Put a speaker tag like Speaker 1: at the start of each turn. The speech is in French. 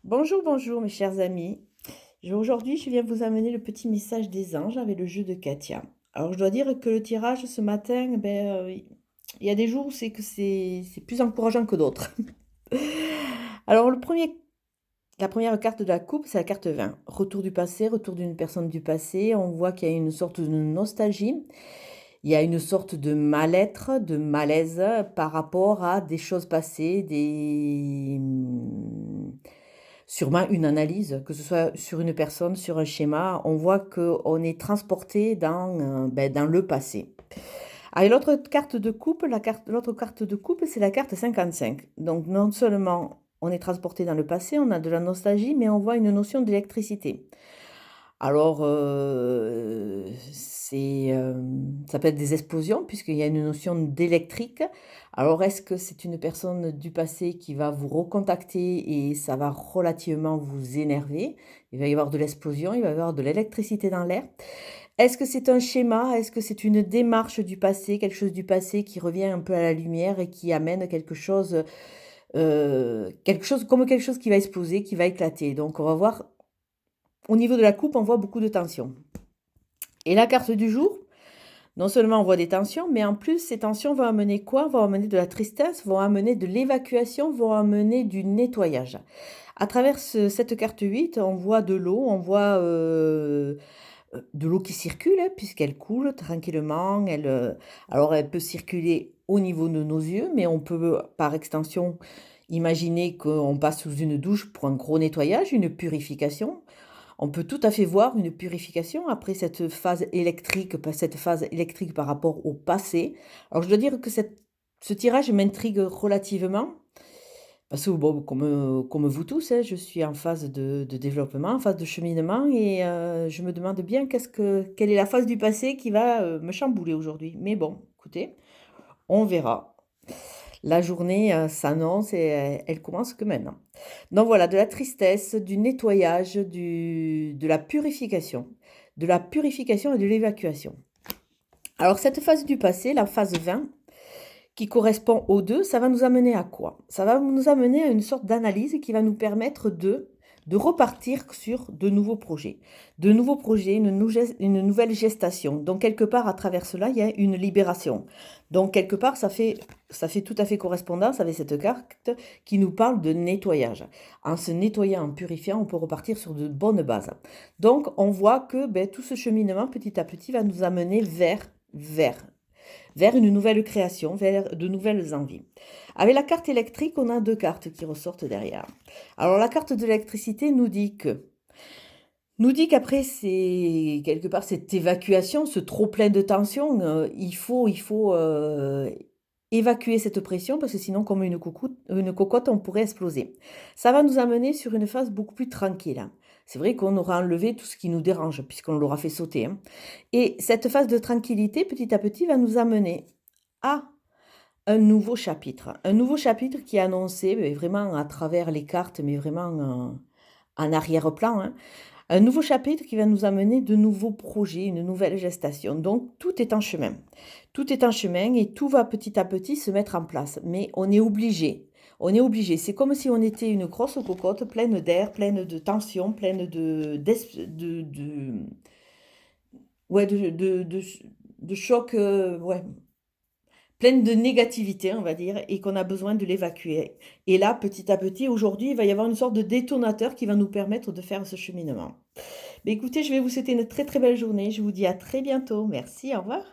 Speaker 1: Bonjour, bonjour mes chers amis. Aujourd'hui, je viens vous amener le petit message des anges avec le jeu de Katia. Alors, je dois dire que le tirage ce matin, il y a des jours où c'est plus encourageant que d'autres. Alors, la première carte de la coupe, c'est la carte 20. Retour du passé, retour d'une personne du passé. On voit qu'il y a une sorte de nostalgie. Il y a une sorte de mal-être, de malaise par rapport à des choses passées, sûrement une analyse, que ce soit sur une personne, sur un schéma, on voit qu'on est transporté dans le passé. Allez, l'autre carte de coupe, l'autre carte de coupe, c'est la carte 55. Donc non seulement on est transporté dans le passé, on a de la nostalgie, mais on voit une notion d'électricité. Alors, ça peut être des explosions puisqu'il y a une notion d'électrique. Alors, est-ce que c'est une personne du passé qui va vous recontacter et ça va relativement vous énerver? Il va y avoir de l'explosion, il va y avoir de l'électricité dans l'air. Est-ce que c'est un schéma? Est-ce que c'est une démarche du passé, quelque chose du passé qui revient un peu à la lumière et qui amène quelque chose qui va exploser, qui va éclater? Donc on va voir au niveau de la coupe, on voit beaucoup de tensions. Et la carte du jour, non seulement on voit des tensions, mais en plus, ces tensions vont amener quoi? Vont amener de la tristesse, vont amener de l'évacuation, vont amener du nettoyage. À travers cette carte 8, on voit de l'eau, on voit de l'eau qui circule, hein, puisqu'elle coule tranquillement. Alors, elle peut circuler au niveau de nos yeux, mais on peut, par extension, imaginer qu'on passe sous une douche pour un gros nettoyage, une purification. On peut tout à fait voir une purification après cette phase électrique par rapport au passé. Alors je dois dire que ce tirage m'intrigue relativement, parce que bon, comme vous tous, hein, je suis en phase de développement, en phase de cheminement, et je me demande bien quelle est la phase du passé qui va me chambouler aujourd'hui. Mais bon, écoutez, on verra. La journée s'annonce et elle commence que maintenant. Donc voilà, de la tristesse, du nettoyage, de la purification. De la purification et de l'évacuation. Alors cette phase du passé, la phase 20, qui correspond aux deux, ça va nous amener à quoi? Ça va nous amener à une sorte d'analyse qui va nous permettre de repartir sur de nouveaux projets, une nouvelle gestation. Donc quelque part à travers cela, il y a une libération. Donc quelque part, ça fait tout à fait correspondance avec cette carte qui nous parle de nettoyage. En se nettoyant, en purifiant, on peut repartir sur de bonnes bases. Donc on voit que tout ce cheminement petit à petit va nous amener vers une nouvelle création, vers de nouvelles envies. Avec la carte électrique, on a deux cartes qui ressortent derrière. Alors la carte de l'électricité nous dit qu'après c'est quelque part cette évacuation, ce trop plein de tension, il faut évacuer cette pression parce que sinon comme une cocotte, on pourrait exploser. Ça va nous amener sur une phase beaucoup plus tranquille, hein. C'est vrai qu'on aura enlevé tout ce qui nous dérange puisqu'on l'aura fait sauter, hein. Et cette phase de tranquillité, petit à petit, va nous amener à un nouveau chapitre. Un nouveau chapitre qui est annoncé mais vraiment à travers les cartes, mais vraiment en arrière-plan, hein. Un nouveau chapitre qui va nous amener de nouveaux projets, une nouvelle gestation. Donc tout est en chemin. Tout est en chemin et tout va petit à petit se mettre en place. Mais on est obligé. On est obligé. C'est comme si on était une grosse cocotte pleine d'air, pleine de tension, pleine ouais, de choc, ouais, pleine de négativité, on va dire, et qu'on a besoin de l'évacuer. Et là, petit à petit, aujourd'hui, il va y avoir une sorte de détonateur qui va nous permettre de faire ce cheminement. Mais écoutez, je vais vous souhaiter une très très belle journée. Je vous dis à très bientôt. Merci, au revoir.